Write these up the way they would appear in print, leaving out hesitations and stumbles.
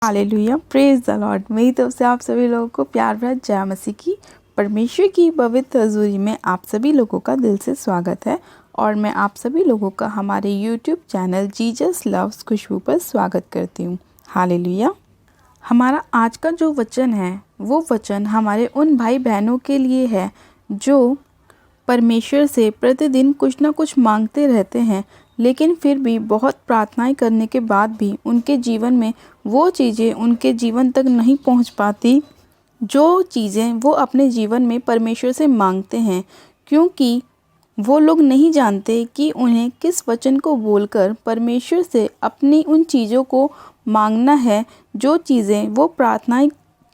Hallelujah, praise the Lord. मेरी तरफ से आप सभी लोगों को प्यार भरा जय मसीह की। परमेश्वर की पवित्र हजूरी में आप सभी लोगों का दिल से स्वागत है और मैं आप सभी लोगों का हमारे यूट्यूब चैनल जीसस लव्स खुशबू पर स्वागत करती हूँ। हालेलुया। हमारा आज का जो वचन है वो वचन हमारे उन भाई बहनों के लिए है जो परमेश्वर से प्रतिदिन कुछ ना कुछ मांगते रहते हैं, लेकिन फिर भी बहुत प्रार्थनाएं करने के बाद भी उनके जीवन में वो चीज़ें उनके जीवन तक नहीं पहुंच पाती जो चीज़ें वो अपने जीवन में परमेश्वर से मांगते हैं, क्योंकि वो लोग नहीं जानते कि उन्हें किस वचन को बोलकर परमेश्वर से अपनी उन चीज़ों को मांगना है जो चीज़ें वो प्रार्थनाएं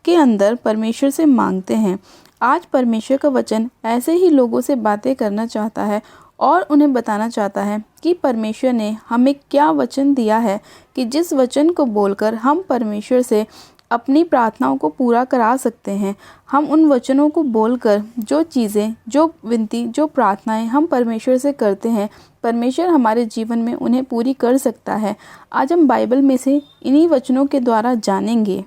के अंदर परमेश्वर से मांगते हैं। आज परमेश्वर का वचन ऐसे ही लोगों से बातें करना चाहता है और उन्हें बताना चाहता है कि परमेश्वर ने हमें क्या वचन दिया है कि जिस वचन को बोलकर हम परमेश्वर से अपनी प्रार्थनाओं को पूरा करा सकते हैं। हम उन वचनों को बोलकर जो चीज़ें, जो विनती, जो प्रार्थनाएं हम परमेश्वर से करते हैं, परमेश्वर हमारे जीवन में उन्हें पूरी कर सकता है। आज हम बाइबल में से इन्हीं वचनों के द्वारा जानेंगे।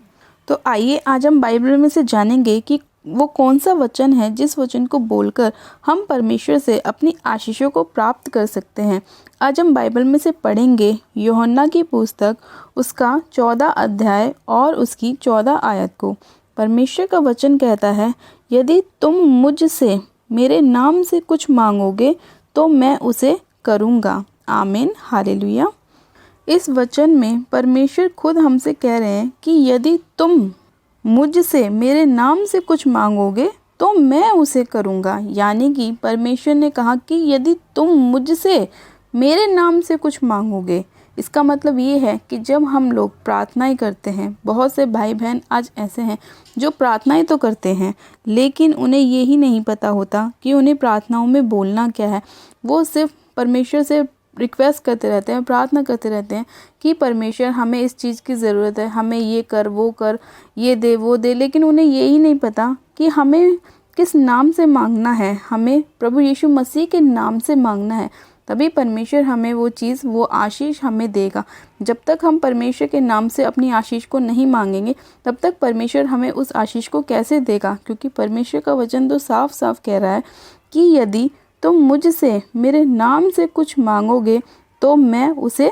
तो आइए आज हम बाइबल में से जानेंगे कि वो कौन सा वचन है जिस वचन को बोलकर हम परमेश्वर से अपनी आशीषों को प्राप्त कर सकते हैं। आज हम बाइबल में से पढ़ेंगे यूहन्ना की पुस्तक उसका 14 अध्याय और उसकी 14 आयत को। परमेश्वर का वचन कहता है, यदि तुम मुझसे मेरे नाम से कुछ मांगोगे तो मैं उसे करूँगा। आमीन, हालेलुया। इस वचन में परमेश्वर खुद हमसे कह रहे हैं कि यदि तुम मुझसे मेरे नाम से कुछ मांगोगे तो मैं उसे करूँगा। यानी कि परमेश्वर ने कहा कि यदि तुम मुझसे मेरे नाम से कुछ मांगोगे, इसका मतलब ये है कि जब हम लोग प्रार्थनाएं करते हैं, बहुत से भाई बहन आज ऐसे हैं जो प्रार्थनाएं तो करते हैं लेकिन उन्हें यही नहीं पता होता कि उन्हें प्रार्थनाओं में बोलना क्या है। वो सिर्फ परमेश्वर से रिक्वेस्ट करते रहते हैं, प्रार्थना करते रहते हैं कि परमेश्वर हमें इस चीज़ की ज़रूरत है, हमें ये कर, वो कर, ये दे, वो दे, लेकिन उन्हें यही नहीं पता कि हमें किस नाम से मांगना है। हमें प्रभु यीशु मसीह के नाम से मांगना है, तभी परमेश्वर हमें वो चीज़, वो आशीष हमें देगा। जब तक हम परमेश्वर के नाम से अपनी आशीष को नहीं मांगेंगे तब तक परमेश्वर हमें उस आशीष को कैसे देगा, क्योंकि परमेश्वर का वचन तो साफ साफ कह रहा है कि यदि तुम मुझसे मेरे नाम से कुछ मांगोगे तो मैं उसे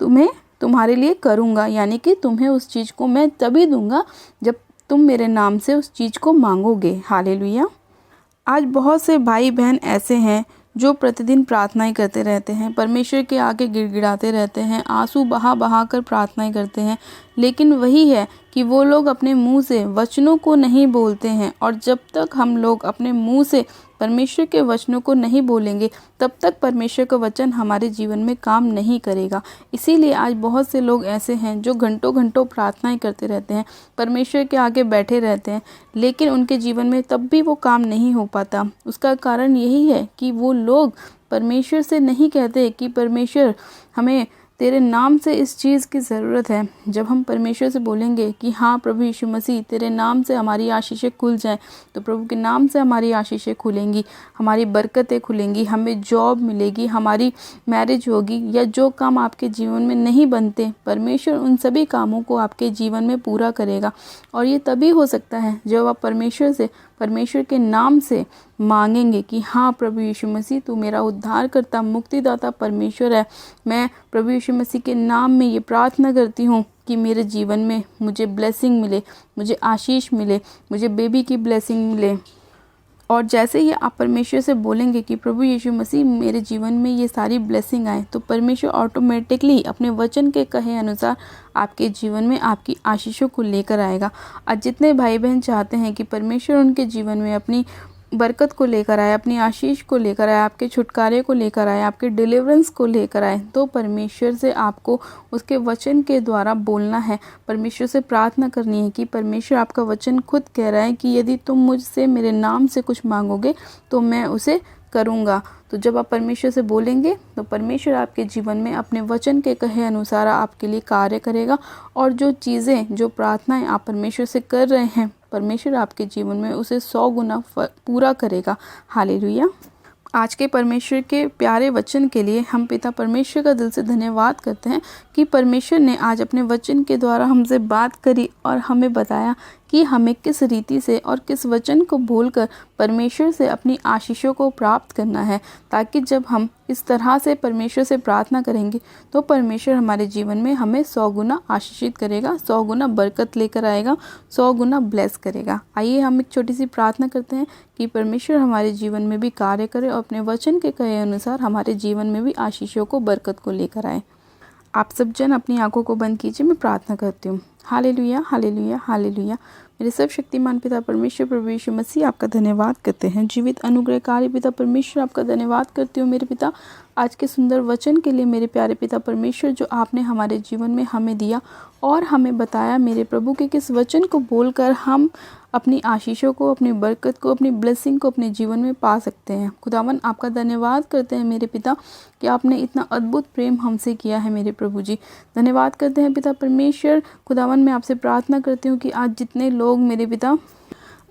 तुम्हारे लिए करूँगा। यानी कि तुम्हें उस चीज़ को मैं तभी दूंगा जब तुम मेरे नाम से उस चीज़ को मांगोगे। हालेलुया। आज बहुत से भाई बहन ऐसे हैं जो प्रतिदिन प्रार्थनाएं करते रहते हैं, परमेश्वर के आगे गिड़गिड़ाते रहते हैं, आंसू बहा बहा कर प्रार्थनाएं करते हैं, लेकिन वही है कि वो लोग अपने मुंह से वचनों को नहीं बोलते हैं। और जब तक हम लोग अपने मुंह से परमेश्वर के वचनों को नहीं बोलेंगे तब तक परमेश्वर का वचन हमारे जीवन में काम नहीं करेगा। इसीलिए आज बहुत से लोग ऐसे हैं जो घंटों घंटों प्रार्थनाएं करते रहते हैं, परमेश्वर के आगे बैठे रहते हैं, लेकिन उनके जीवन में तब भी वो काम नहीं हो पाता। उसका कारण यही है कि वो लोग परमेश्वर से नहीं कहते कि परमेश्वर हमें तेरे नाम से इस चीज़ की ज़रूरत है। जब हम परमेश्वर से बोलेंगे कि हाँ प्रभु यीशु मसीह तेरे नाम से हमारी आशीषें खुल जाएं, तो प्रभु के नाम से हमारी आशीषें खुलेंगी, हमारी बरकतें खुलेंगी, हमें जॉब मिलेगी, हमारी मैरिज होगी, या जो काम आपके जीवन में नहीं बनते परमेश्वर उन सभी कामों को आपके जीवन में पूरा करेगा। और ये तभी हो सकता है जब आप परमेश्वर के नाम से मांगेंगे कि हाँ प्रभु यीशु मसीह तू मेरा उद्धारकर्ता, मुक्तिदाता परमेश्वर है। मैं प्रभु यीशु मसीह के नाम में ये प्रार्थना करती हूँ कि मेरे जीवन में मुझे ब्लेसिंग मिले, मुझे आशीष मिले, मुझे बेबी की ब्लेसिंग मिले। और जैसे ही आप परमेश्वर से बोलेंगे कि प्रभु यीशु मसीह मेरे जीवन में ये सारी ब्लेसिंग आए, तो परमेश्वर ऑटोमेटिकली अपने वचन के कहे अनुसार आपके जीवन में आपकी आशीषों को लेकर आएगा। आज जितने भाई बहन चाहते हैं कि परमेश्वर उनके जीवन में अपनी बरकत को लेकर आए, अपनी आशीष को लेकर आए, आपके छुटकारे को लेकर आए, आपके डिलीवरेंस को लेकर आए, तो परमेश्वर से आपको उसके वचन के द्वारा बोलना है, परमेश्वर से प्रार्थना करनी है कि परमेश्वर आपका वचन खुद कह रहा है कि यदि तुम मुझसे मेरे नाम से कुछ मांगोगे तो मैं उसे करूँगा। तो जब आप परमेश्वर से बोलेंगे तो परमेश्वर आपके जीवन में अपने वचन के कहे अनुसार आपके लिए कार्य करेगा, और जो चीज़ें, जो प्रार्थनाएं आप परमेश्वर से कर रहे हैं, परमेश्वर आपके जीवन में उसे 100 गुना पूरा करेगा। हालेलुया। आज के परमेश्वर के प्यारे वचन के लिए हम पिता परमेश्वर का दिल से धन्यवाद करते हैं कि परमेश्वर ने आज अपने वचन के द्वारा हमसे बात करी और हमें बताया कि हमें किस रीति से और किस वचन को बोलकर परमेश्वर से अपनी आशीषों को प्राप्त करना है, ताकि जब हम इस तरह से परमेश्वर से प्रार्थना करेंगे तो परमेश्वर हमारे जीवन में हमें 100 गुना आशीषित करेगा, 100 गुना बरकत लेकर आएगा, 100 गुना ब्लेस करेगा। आइए हम एक छोटी सी प्रार्थना करते हैं कि परमेश्वर हमारे जीवन में भी कार्य करे और अपने वचन के कहे अनुसार हमारे जीवन में भी आशीषों को, बरकत को लेकर आए। आप सब जन अपनी आंखों को बंद कीजिए, मैं प्रार्थना करती हूँ। Hallelujah, hallelujah, hallelujah. मेरे सर्वशक्तिमान पिता परमेश्वर प्रभु यीशु मसीह, आपका धन्यवाद करते हैं। जीवित अनुग्रहकारी पिता परमेश्वर, आपका धन्यवाद करती हूँ मेरे पिता, आज के सुंदर वचन के लिए मेरे प्यारे पिता परमेश्वर, जो आपने हमारे जीवन में हमें दिया और हमें बताया मेरे प्रभु के किस वचन को बोलकर हम अपनी आशीषों को, अपनी बरकत को, अपनी ब्लेसिंग को अपने जीवन में पा सकते हैं। खुदावन, आपका धन्यवाद करते हैं मेरे पिता कि आपने इतना अद्भुत प्रेम हमसे किया है मेरे प्रभु जी। धन्यवाद करते हैं पिता परमेश्वर। खुदावन, मैं आपसे प्रार्थना करती हूँ कि आज जितने लोग मेरे पिता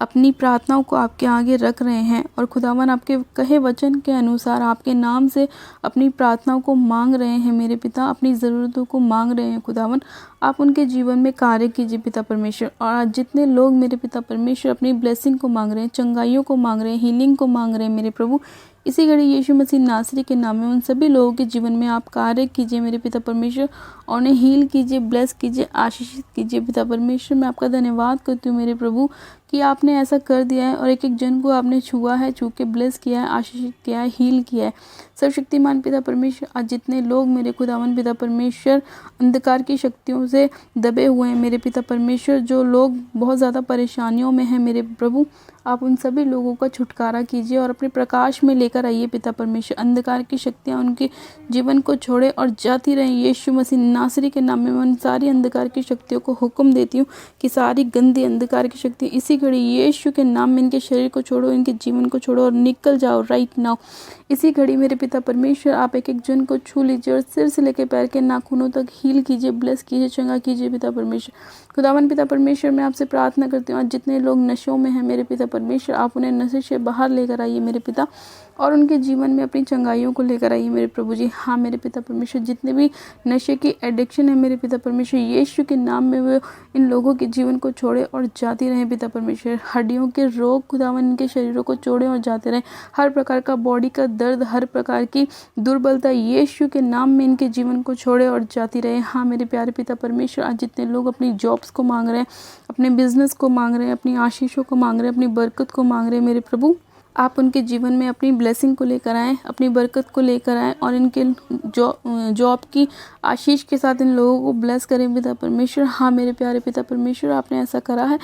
अपनी प्रार्थनाओं को आपके आगे रख रहे हैं और खुदावन आपके कहे वचन के अनुसार आपके नाम से अपनी प्रार्थनाओं को मांग रहे हैं मेरे पिता, अपनी ज़रूरतों को मांग रहे हैं, खुदावन आप उनके जीवन में कार्य कीजिए पिता परमेश्वर। और आज जितने लोग मेरे पिता परमेश्वर अपनी ब्लेसिंग को मांग रहे हैं, चंगाइयों को मांग रहे हैं, हीलिंग को मांग रहे हैं मेरे प्रभु, इसी घड़ी यीशु मसीह नासरी के नाम में उन सभी लोगों के जीवन में आप कार्य कीजिए मेरे पिता परमेश्वर, और उन्हें हील कीजिए, ब्लेस कीजिए, आशीषित कीजिए पिता परमेश्वर। मैं आपका धन्यवाद करती हूँ मेरे प्रभु कि आपने ऐसा कर दिया है और एक एक जन को आपने छुआ है, छू के ब्लेस किया है, आशीषित किया है, हील किया है। सर्वशक्तिमान पिता परमेश्वर, आज जितने लोग मेरे खुदावन पिता परमेश्वर अंधकार की शक्तियों से दबे हुए हैं मेरे पिता परमेश्वर, जो लोग बहुत ज़्यादा परेशानियों में हैं मेरे प्रभु, आप उन सभी लोगों का छुटकारा कीजिए और अपने प्रकाश में लेकर आइए पिता परमेश्वर। अंधकार की शक्तियाँ उनके जीवन को छोड़े और जाती रहें। यीशु मसीह नासरी के नाम में मैं उन सारी अंधकार की शक्तियों को हुक्म देती हूँ कि सारी गंदी अंधकार की शक्ति इसी घड़ी यीशु के नाम में इनके शरीर को छोड़ो, इनके जीवन को छोड़ो और निकल जाओ राइट नाउ। इसी घड़ी मेरे पिता परमेश्वर, आप एक एक जन को छू लीजिए और सिर से लेकर पैर के नाखूनों तक हील कीजिए, ब्लेस कीजिए, चंगा कीजिए पिता परमेश्वर। खुदावन पिता परमेश्वर, मैं आपसे प्रार्थना करती हूँ आज जितने लोग नशों में हैं मेरे पिता परमेश्वर, आप उन्हें नशे से बाहर लेकर आइए मेरे पिता, और उनके जीवन में अपनी चंगाइयों को लेकर आइए मेरे प्रभु जी। हाँ मेरे पिता परमेश्वर, जितने भी नशे की एडिक्शन है मेरे पिता परमेश्वर, यीशु के नाम में वो इन लोगों के जीवन को छोड़े और जाती रहें पिता परमेश्वर। हड्डियों के रोग खुदावन इनके शरीरों को छोड़े और जाते रहें। हर प्रकार का बॉडी का दर्द, हर प्रकार की दुर्बलता यीशु के नाम में इनके जीवन को छोड़े और जाती रहे। हाँ मेरे प्यारे पिता परमेश्वर, आज जितने लोग अपनी जॉब्स को मांग रहे हैं, अपने बिजनेस को मांग रहे हैं, अपनी आशीषों को मांग रहे हैं, अपनी बरकत को मांग रहे हैं मेरे प्रभु, आप उनके जीवन में अपनी ब्लेसिंग को लेकर आएँ, अपनी बरकत को लेकर आएँ और इनके जॉब की आशीष के साथ इन लोगों को ब्लेस करें पिता परमेश्वर। हाँ मेरे प्यारे पिता परमेश्वर, आपने ऐसा करा है।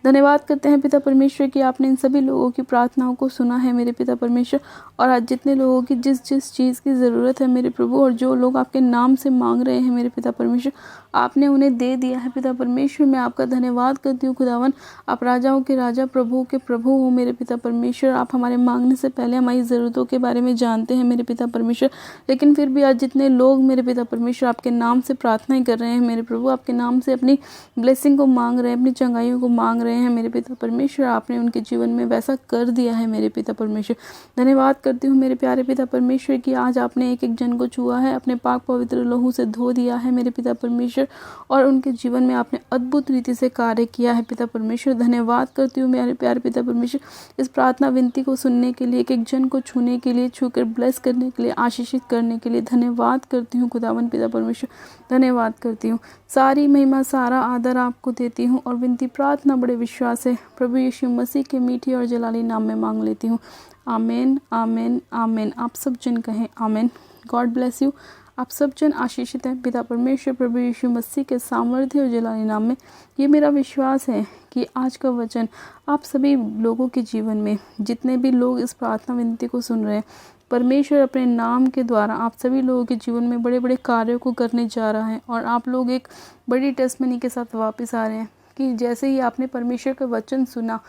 धन्यवाद करते हैं पिता परमेश्वर कि आपने इन सभी लोगों की प्रार्थनाओं को सुना है मेरे पिता परमेश्वर, और आज जितने लोगों की जिस जिस चीज़ की ज़रूरत है मेरे प्रभु, और जो लोग आपके नाम से मांग रहे हैं मेरे पिता परमेश्वर, आपने उन्हें दे दिया है पिता परमेश्वर। मैं आपका धन्यवाद करती हूँ खुदावन, आप राजाओं के राजा, प्रभुओं के प्रभु हो मेरे पिता परमेश्वर। आप हमारे मांगने से पहले हमारी ज़रूरतों के बारे में जानते हैं मेरे पिता परमेश्वर, लेकिन फिर भी आज जितने लोग मेरे पिता परमेश्वर आपके नाम से प्रार्थनाएं कर रहे हैं मेरे प्रभु, आपके नाम से अपनी ब्लेसिंग को मांग रहे हैं, अपनी चंगाइयों को मांग रहे हैं मेरे पिता परमेश्वर, आपने उनके जीवन में वैसा कर दिया है मेरे पिता परमेश्वर। धन्यवाद करती हूँ मेरे प्यारे पिता परमेश्वर कि आज आपने एक एक जन को छुआ है, अपने पाक पवित्र लहू से धो दिया है मेरे पिता परमेश्वर, और उनके जीवन में आपने अद्भुत रीति से कार्य किया है पिता परमेश्वर। धन्यवाद करती हूँ मेरे प्यारे पिता परमेश्वर, इस प्रार्थना विनती को सुनने के लिए, एक एक जन को छूने के लिए, छूकर ब्लेस करने के लिए, आशीषित करने के लिए धन्यवाद करती हूँ खुदावन पिता परमेश्वर। धन्यवाद करती हूँ, सारी महिमा सारा आदर आपको देती हूँ और विनती प्रार्थना बड़े विश्वास से प्रभु यीशु मसीह के मीठी और जलाली नाम में मांग लेती हूँ। आमेन, आमेन, आमेन। आप सब जन कहें आमेन। God bless you. आप सब जन आशीषित हैं पिता परमेश्वर प्रभु यीशु मसीह के सामर्थ्य और जलाली नाम में। ये मेरा विश्वास है कि आज का वचन आप सभी लोगों के जीवन में, जितने भी लोग इस प्रार्थना विनती को सुन रहे हैं, परमेश्वर अपने नाम के द्वारा आप सभी लोगों के जीवन में बड़े बड़े कार्यों को करने जा रहा है, और आप लोग एक बड़ी टेस्टमनी के साथ वापस आ रहे हैं कि जैसे ही आपने परमेश्वर का वचन सुना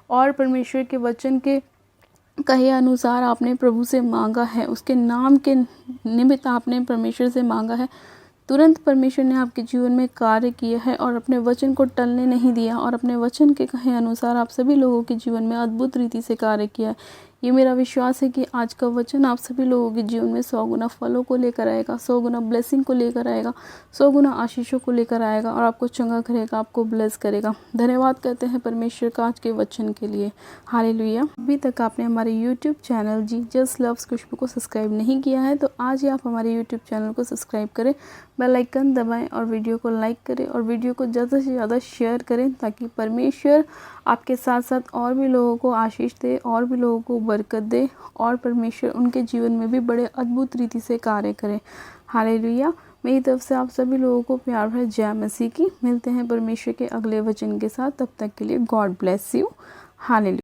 और परमेश्वर के वचन के कहे अनुसार आपने प्रभु से मांगा है, उसके नाम के निमित्त आपने परमेश्वर से मांगा है, तुरंत परमेश्वर ने आपके जीवन में कार्य किया है और अपने वचन को टलने नहीं दिया, और अपने वचन के कहे अनुसार आप सभी लोगों के जीवन में अद्भुत रीति से कार्य किया है। ये मेरा विश्वास है कि आज का वचन आप सभी लोगों के जीवन में 100 गुना फलों को लेकर आएगा, 100 गुना ब्लेसिंग को लेकर आएगा, 100 गुना आशीषों को लेकर आएगा और आपको चंगा करेगा, आपको ब्लेस करेगा। धन्यवाद करते हैं परमेश्वर का आज के वचन के लिए। हालेलुया। अभी तक आपने हमारे यूट्यूब चैनल जीसस लव्स खुशबू को सब्सक्राइब नहीं किया है तो आज ही आप हमारे यूट्यूब चैनल को सब्सक्राइब करें, बेल आइकन दबाएं और वीडियो को लाइक करें और वीडियो को ज़्यादा से ज़्यादा शेयर करें ताकि परमेश्वर आपके साथ साथ और भी लोगों को आशीष दे, और भी लोगों को बरकत दे और परमेश्वर उनके जीवन में भी बड़े अद्भुत रीति से कार्य करे। हालेलुया। मेरी तरफ से आप सभी लोगों को प्यार भरा जय मसीह की। मिलते हैं परमेश्वर के अगले वचन के साथ, तब तक के लिए गॉड ब्लेस यू। हालेलुया।